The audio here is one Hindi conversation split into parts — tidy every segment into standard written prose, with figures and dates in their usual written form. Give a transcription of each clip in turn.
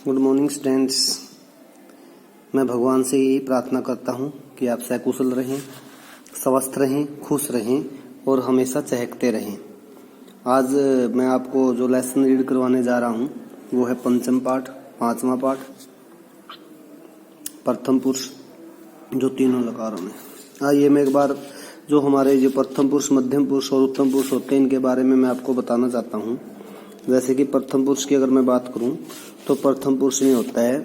Good morning students. मैं भगवान से यही प्रार्थना करता हूँ कि आप सकुशल रहें, स्वस्थ रहें, खुश रहें और हमेशा चहकते रहें। आज मैं आपको जो लेसन रीड करवाने जा रहा हूँ वो है पंचम पाठ, पांचवा पाठ, प्रथम पुरुष, जो तीनों लकारों में। आइए मैं एक बार जो हमारे जो प्रथम पुरुष, मध्यम पुरुष और उत्तम पुरुष होते हैं इनके बारे में मैं आपको बताना चाहता हूँ। जैसे कि प्रथम पुरुष की अगर मैं बात करूं तो प्रथम पुरुष में होता है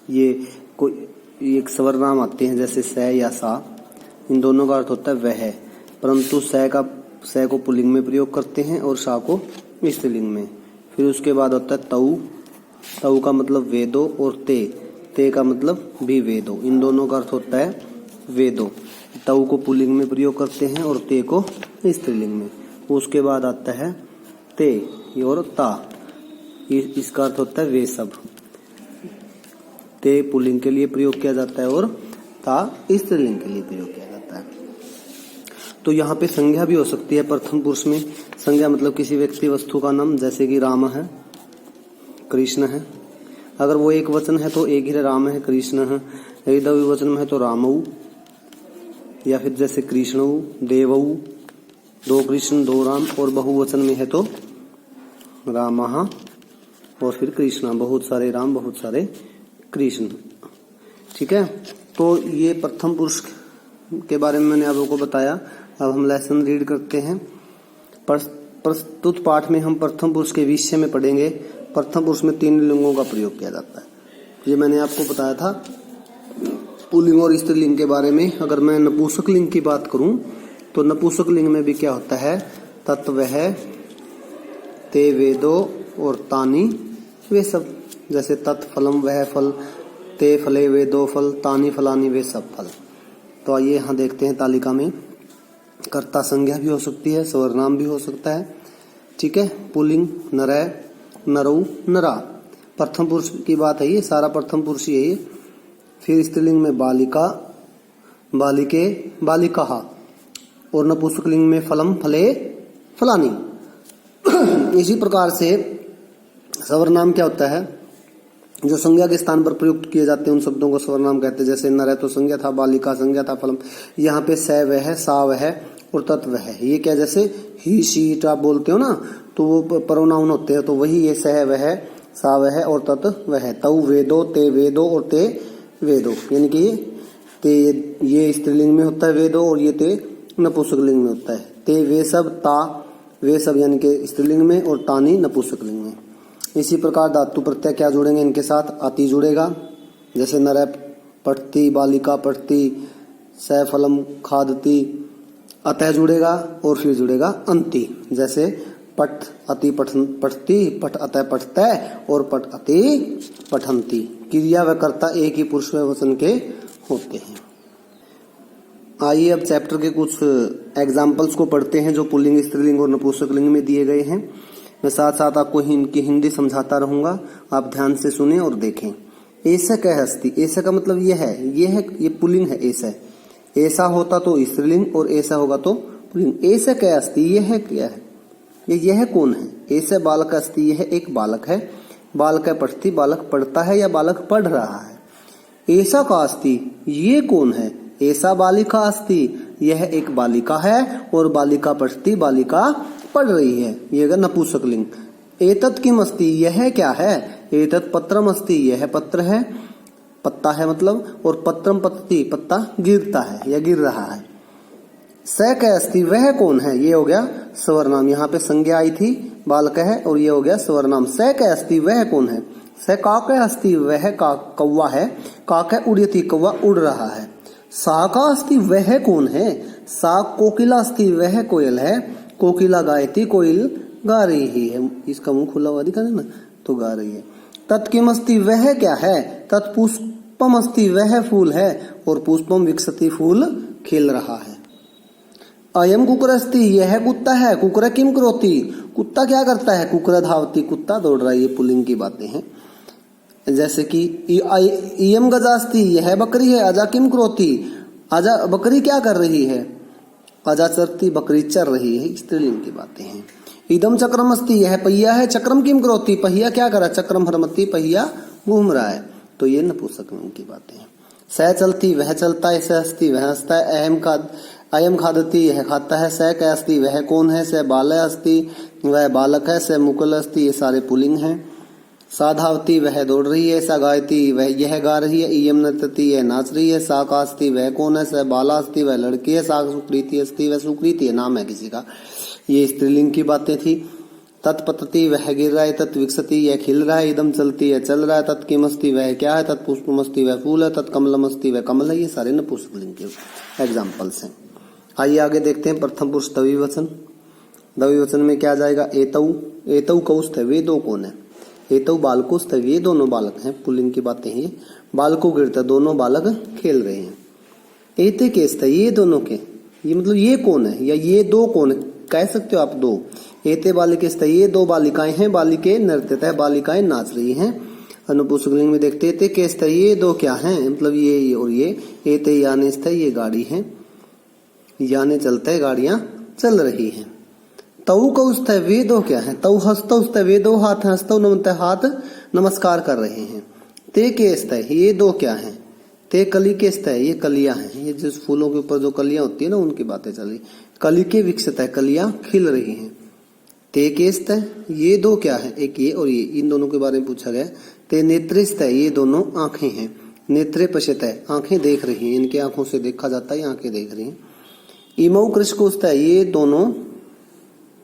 ये कोई एक स्वर नाम आते हैं जैसे स या सा, इन दोनों का अर्थ होता है वह, परंतु स को पुल्लिंग में प्रयोग करते हैं और सा को स्त्रीलिंग में। फिर उसके बाद होता है तऊ का मतलब वेदो और ते का मतलब भी वेदो, इन दोनों का अर्थ होता है वेदो। तऊ को पुल्लिंग में प्रयोग करते हैं और ते को स्त्रीलिंग में। उसके बाद आता है ते और ता, इसका अर्थ होता है वे सब। ते पुल्लिंग के लिए प्रयोग किया जाता है और ता स्त्रीलिंग के लिए प्रयोग किया जाता है। तो यहाँ पे संज्ञा भी हो सकती है प्रथम पुरुष में। संज्ञा मतलब किसी व्यक्ति वस्तु का नाम, जैसे कि राम है, कृष्ण है। अगर वो एक वचन है तो एक ही राम है, कृष्ण है। यदि द्विवचन में है तो रामऊ, या फिर जैसे कृष्णऊ, देवऊ, दो कृष्ण दो राम। और बहुवचन में है तो रामः और फिर कृष्णा, बहुत सारे राम बहुत सारे कृष्ण। ठीक है, तो ये प्रथम पुरुष के बारे में मैंने आप लोगों को बताया। अब हम लेसन रीड करते हैं। प्रस्तुत पाठ में हम प्रथम पुरुष के विषय में पढ़ेंगे। प्रथम पुरुष में तीन लिंगों का प्रयोग किया जाता है। ये मैंने आपको बताया था पुल्लिंग और स्त्रीलिंग के बारे में। अगर मैं नपुंसक लिंग की बात करूं तो नपुंसक लिंग में भी क्या होता है, तत्व है, ते वेदो और तानी वे सब। जैसे तत्फलम वह फल, ते फले वेदो फल, तानी फलानी वे सब फल। तो आइए यहाँ देखते हैं तालिका में। कर्ता संज्ञा भी हो सकती है, स्वर्नाम भी हो सकता है। ठीक है, पुल्लिंग नरै, नरऊ, नरा। प्रथम पुरुष की बात है, ये सारा प्रथम पुरुष ही है ये। फिर स्त्रीलिंग में बालिका, बालिके, बालिकाहा। और नपुंसक लिंग में फलम, फले, फलानी। इसी प्रकार से स्वर्नाम क्या होता है, जो संज्ञा के स्थान पर प्रयुक्त किए जाते हैं उन शब्दों को स्वर्नाम कहते हैं। जैसे नर तो संज्ञा था, बालिका संज्ञा था, फलम। यहाँ पे स वह है, सा वह है और तत्व है। ये क्या, जैसे ही शी आप बोलते हो ना, तो वो प्रोनाउन होते हैं। तो वही ये स वह है, सा वह है और तत्व वह है। तऊ वेदो, ते वेदो और ते वेदो, यानी कि ये स्त्रीलिंग में होता है वेदो, और ये ते नपुंसक लिंग में होता है। ते वे सब, ता वे सब यानी कि स्त्रीलिंग में, और तानी नपुंसक लिंग में। इसी प्रकार धातु प्रत्यय क्या जुड़ेंगे इनके साथ, अति जुड़ेगा। जैसे नर पठती, बालिका पठती, सफलम खादती, अतः जुड़ेगा। और फिर जुड़ेगा अंति, जैसे पठ अति पठती, पठ अतः पठतः और पठ अति पठंती। क्रिया व कर्ता एक ही पुरुष व वचन के होते हैं। आइए अब चैप्टर के कुछ एग्जाम्पल्स को पढ़ते हैं जो पुल्लिंग, स्त्रीलिंग और नपुंसक लिंग में दिए गए हैं। मैं साथ साथ आपको इनकी हिंदी समझाता रहूंगा, आप ध्यान से सुने और देखें। ऐसा क्या है हस्ती, ऐसा का मतलब ये है, ये पुल्लिंग है। ऐसा होता तो स्त्रीलिंग और ऐसा होगा तो पुल्लिंग। ऐसा क्या हस्ती, ये है क्या है, यह कौन है। ऐसा बालक अस्ति, यह एक बालक है। बालक पढ़ती, बालक पढ़ता है या बालक पढ़ रहा है। ऐसा का अस्ति, ये कौन है। ऐसा बालिका अस्ति, यह एक बालिका है और बालिका पढ़ती, बालिका पढ़ रही है। यह नपुंसक लिंग। एतत् किम अस्ति, यह क्या है। एतत् पत्रम अस्ति, यह पत्र है, पत्ता है मतलब। और पत्रम पतति, पत्ता गिरता है या गिर रहा है। स कै अस्ति, वह कौन है, ये हो गया स्वर्नाम। यहाँ पे संज्ञा आई थी, बालक है, और ये हो गया स्वर्नाम। स कै अस्ति, वह कौन है। स काक अस्ति, वह कौवा है। काक उड़यति, कौवा उड़ रहा है। सा का अस्ति, वह कौन है। सा कोकिला अस्ति, वह कोयल है। कोकिला गायती, कोयल गा रही है। इसका मुंह खुला हुआ दिखा ना, तो गा रही है। तत्किम अस्ति, वह क्या है। तत्पुष्पम अस्ति, वह फूल है। और पुष्पम विकसति, फूल खिल रहा है। अयम कुकुर अस्ति, यह कुत्ता है। कुकुर किम करोति, कुत्ता क्या करता है। कुकुर धावती, कुत्ता दौड़ रहा है। ये पुल्लिंग की बातें हैं। जैसे कि इयम गजास्ति, यह बकरी है। अजा किम करोति, अजा बकरी क्या कर रही है। अजा चरती, बकरी चर रही है। स्त्रीलिंग की बातें हैं। इदम चक्रम अस्ति, यह पहिया है। चक्रम किम करोति, पहिया क्या करा। चक्रम हरमति, पहिया घूम रहा है, तो ये नपुंसकलिंग की बातें हैं। स चलती वह चलता है, स हस्ती वह हंसता है, अयम खादती यह खाता है, स क अस्ति वह कौन है, स बाल अस्ति वह बालक है, स मुकुल अस्ति ये सारे पुल्लिंग हैं। सा धावती वह दौड़ रही है, सा गायती वह यह गा रही है, इयम नृत्यति यह नाच रही है, सा कास्ति वह कौन है, स बाला अस्ति वह लड़की है, सा सुकृति अस्ति वह सुकृति है, नाम है किसी का। ये स्त्रीलिंग की बातें थी। तत्पतति वह गिर रहा है, तत्विकसति यह खिल रहा है, इदम चलती है चल रहा है, तत्किमस्ति वह क्या है, तत्पुष्पमस्ति वह फूल है, तत्कमलमस्ति वह कमल है। ये सारे नपुंसकलिंग के एग्जाम्पल्स हैं। आइए आगे देखते हैं प्रथम पुरुष द्विवचन। द्विवचन में क्या जाएगा, एतौ, एतौ कौस्थ है, वे दो कौन है, एतौ बालकोस्थ है, ये दोनों बालक हैं, पुल्लिंग की बातें हैं। बालको गिरता, दोनों बालक खेल रहे हैं। एते केस्थ है, ये दोनों के, ये मतलब ये कौन है या ये दो कौन है, कह सकते हो आप दो। एते बालिकेस्थ, ये दो बालिकाएं हैं, बालिके नृत्यतः बालिकाएं नाच रही हैं। नपुंसकलिंग में देखते एते केस्थ, ये दो क्या हैं, मतलब ये और ये। एते यानेस्थ, ये गाड़ी है, याने चलते गाड़ियां चल रही हैं। तऊ कौस्थ है, वे दो क्या है, तऊ हस्तौस्थ है, वे दो हाथ हैं, हस्तौ नमते हाथ नमस्कार कर रहे हैं। ते केस्थ है, ये दो क्या है, ते कली केस्थ है, ये कलियां हैं, ये जिस फूलों के ऊपर जो कलियां होती है ना उनकी बातें चल रही। कली के विकसित है, कलियां खिल रही हैं। ते केस्थ है, ये दो क्या है, एक ये और ये, इन दोनों के बारे में पूछा गया। ते नेत्रिस्थ है, ये दोनों आंखें हैं। नेत्रे पश्यत है, आंखें देख रही हैं, इनके आंखों से देखा जाता है, आंखें देख रही हैं। इमौ कृषकोस्थ है, ये दोनों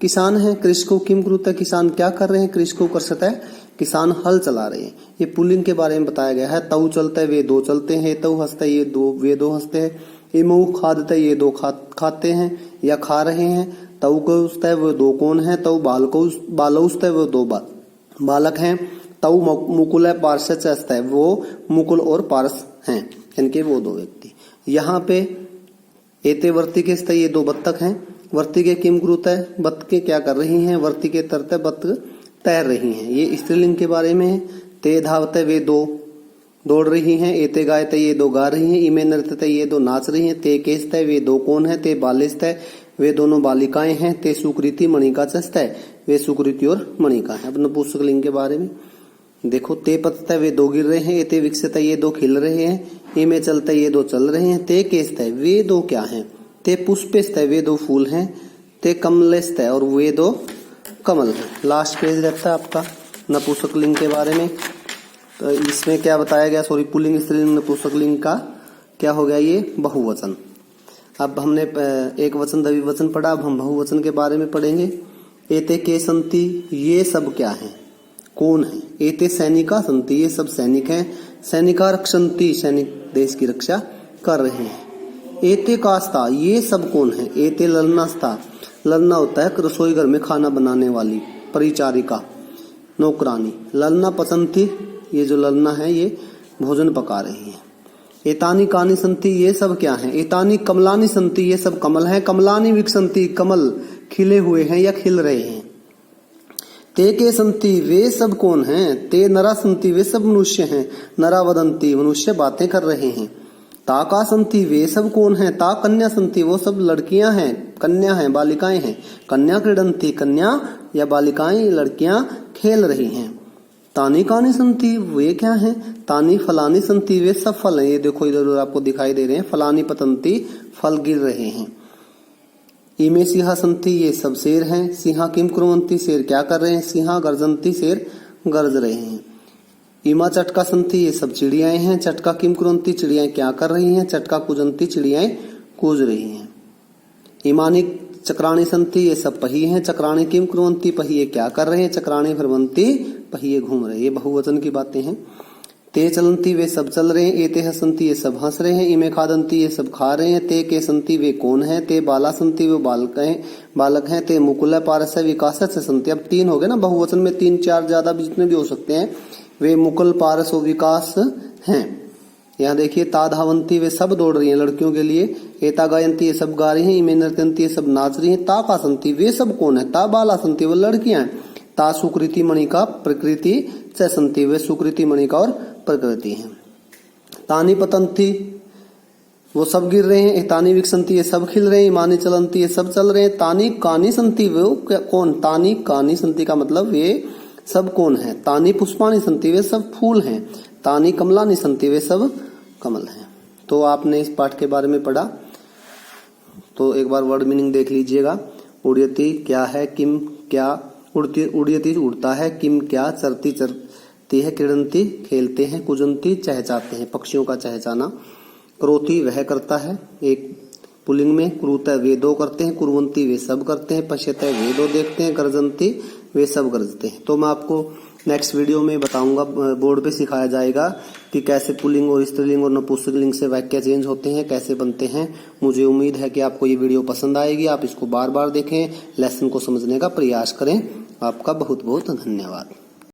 किसान हैं। कृषको किम कुरुत है, किसान क्या कर रहे हैं, कृषको कर्षत है, किसान हल चला रहे हैं। ये पुल्लिंग के बारे में बताया गया है। तऊ चलता है, वे दो चलते हैं। तऊ हंसता है, ये दो, वे दो हंसते हैं। इमौ खादता है, ये दो खाते हैं या खा रहे हैं। तऊ कौस्थ है, वो दो कौन है। तऊ बालौस्थ है, वो दो बालक हैं। तऊ मुकुल है, पार्श्वस्थ है, वो मुकुल और पार्श हैं, इनके वो दो व्यक्ति। यहाँ पे एते वर्तिकेस्थ, ये दो बत्तख हैं। वर्तिके किम कुरुत है, बत्तखें क्या कर रही हैं। वर्तिके तरते, बत्तख तैर रही हैं। ये स्त्रीलिंग के बारे में है। ते धावते, वे दो दौड़ रही हैं। एते गायते, ये दो गा रही हैं। इमे नृत्यते, ये दो नाच रही हैं। ते केस्थ है, वे दो कौन है। ते बालिस्थ है, वे दोनों बालिकाएं हैं। ते सुकृति मणिका चस्थ है, वे सुकृति और मणिका है। अब नपुंसकलिंग के बारे में देखो। ते पतत है, वे दो गिर रहे हैं। एते विकसित है, ये दो खिल रहे हैं। इमे चलते, ये दो चल रहे हैं। ते केस्थ है, वे दो क्या हैं। ते पुष्पेस्थ है, वे दो फूल हैं। ते कमलेस्थ है, और वे दो कमल हैं। लास्ट पेज रहता है आपका नपुंसकलिंग के बारे में। तो इसमें क्या बताया गया, सॉरी पुल्लिंग स्त्रीलिंग नपुंसकलिंग का क्या हो गया, ये बहुवचन। अब हमने एक वचन द्विवचन पढ़ा, अब हम बहुवचन के बारे में पढ़ेंगे। एते के संति, ये सब क्या है, कौन है। एते सैनिका संति, ये सब सैनिक हैं। सैनिका रक्षन्ति, सैनिक देश की रक्षा कर रहे हैं। एते कास्ता, ये सब कौन है। एते ललनास्ता, ललना होता है रसोई घर में खाना बनाने वाली परिचारिका, नौकरानी। ललना पसंती, ये जो ललना है ये भोजन पका रही है। एतानी कानी संति, ये सब क्या है। एतानी कमलानी संति, ये सब कमल हैं। कमलानी विकसंति, कमल खिले हुए हैं या खिल रहे हैं। ते के संति, वे सब कौन हैं। ते नरा संति, वे सब मनुष्य हैं। नरा वदंती, मनुष्य बातें कर रहे हैं। ता का संति, वे सब कौन हैं। ता कन्या संति, वो सब लड़कियां हैं, कन्या हैं, बालिकाएं हैं। कन्या क्रीडंती, कन्या या बालिकाएं लड़कियां खेल रही हैं। तानी कानी संति, वे क्या हैं। तानी फलानी संति, वे सब फल हैं। ये देखो इधर आपको दिखाई दे रहे हैं। फलानी पतंती, फल गिर रहे हैं। इमे सिंहा संति, ये सब शेर हैं। सिंहा किम कुर्वन्ति, शेर क्या कर रहे हैं। सिंहा गर्जन्ति, शेर गरज रहे हैं। इमा चटका संति, ये सब चिड़ियाएं हैं। चटका किम कुर्वन्ति, चिड़ियाएं क्या कर रही हैं। चटका कुजंती, चिड़ियाएं कूज रही हैं। इमानी चक्राणी संति, ये सब पहिए हैं। चक्राणी किम कुर्वन्ति, पहिए क्या कर रहे हैं। चक्राणी भ्रमंती, पहिए घूम रहे हैं। ये बहुवचन की बातें हैं। ते चलंती, वे सब चल रहे हैं। एते हसंती, ये सब हंस रहे हैं। इमे खादंती, ये सब खा रहे हैं। ते के संति, वे कौन है। ते बाला संति, वे बालक हैं। ते मुकुल पारस विकास संति, अब तीन हो गए ना बहुवचन में, तीन चार ज्यादा जितने भी हो सकते हैं। वे मुकुल पारस और विकास हैं। यहाँ देखिए। ता धावंती, वे सब दौड़ रही हैं लड़कियों के लिए। एता गायंती, ये सब गा रही हैं। इमे नृत्यंती, ये सब नाच रही हैं। ता का संति, वे सब कौन है। ता बाला संति, वो लड़कियां हैं। ता सुकृति मणिका प्रकृति च संति, वे सुकृति मणिका और प्रकृति हैं। तानी पतंती, वो सब गिर रहे हैं। तानी विकसंती, ये सब खिल रहे हैं। इमानी चलंती, ये सब चल रहे हैं। तानी कानी संति, वो कौन। तानी कानी संति का मतलब वे सब कौन है? तानी पुष्पानि सन्ति, वे सब फूल हैं। तानी कमलानि सन्ति, वे सब कमल हैं। तो आपने इस पाठ के बारे में पढ़ा, तो एक बार वर्ड मीनिंग देख लीजिएगा। उड़यति क्या है, किम क्या, उड़यति उड़ता है, किम क्या, चरती चरती है, क्रीडन्ति खेलते हैं, कुजन्ति चहचाते हैं, पक्षियों का चहचाना, करोति वह करता है, एक पुल्लिंग में, कुरुत वे दो करते हैं, कुर्वन्ति वे सब करते हैं, पश्यत वे दो देखते हैं, गर्जन्ति वे सब गरजते हैं। तो मैं आपको नेक्स्ट वीडियो में बताऊंगा, बोर्ड पे सिखाया जाएगा कि कैसे पुल्लिंग और स्त्रीलिंग और नपुंसकलिंग से वाक्य चेंज होते हैं, कैसे बनते हैं। मुझे उम्मीद है कि आपको ये वीडियो पसंद आएगी। आप इसको बार बार देखें, लेसन को समझने का प्रयास करें। आपका बहुत बहुत धन्यवाद।